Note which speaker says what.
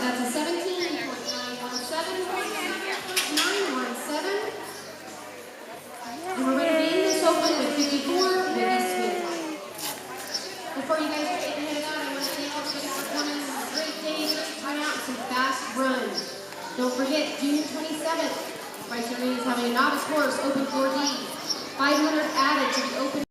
Speaker 1: That's a 17.917. And we're ready to end this open with 54, Maybe Smith. Before you guys get headed out, I want to thank everybody for coming. It was a great day. Great turnout, some fast runs. Don't forget, June 27th, Vice Arena is having a novice course, Open 4D. 500 added to the Open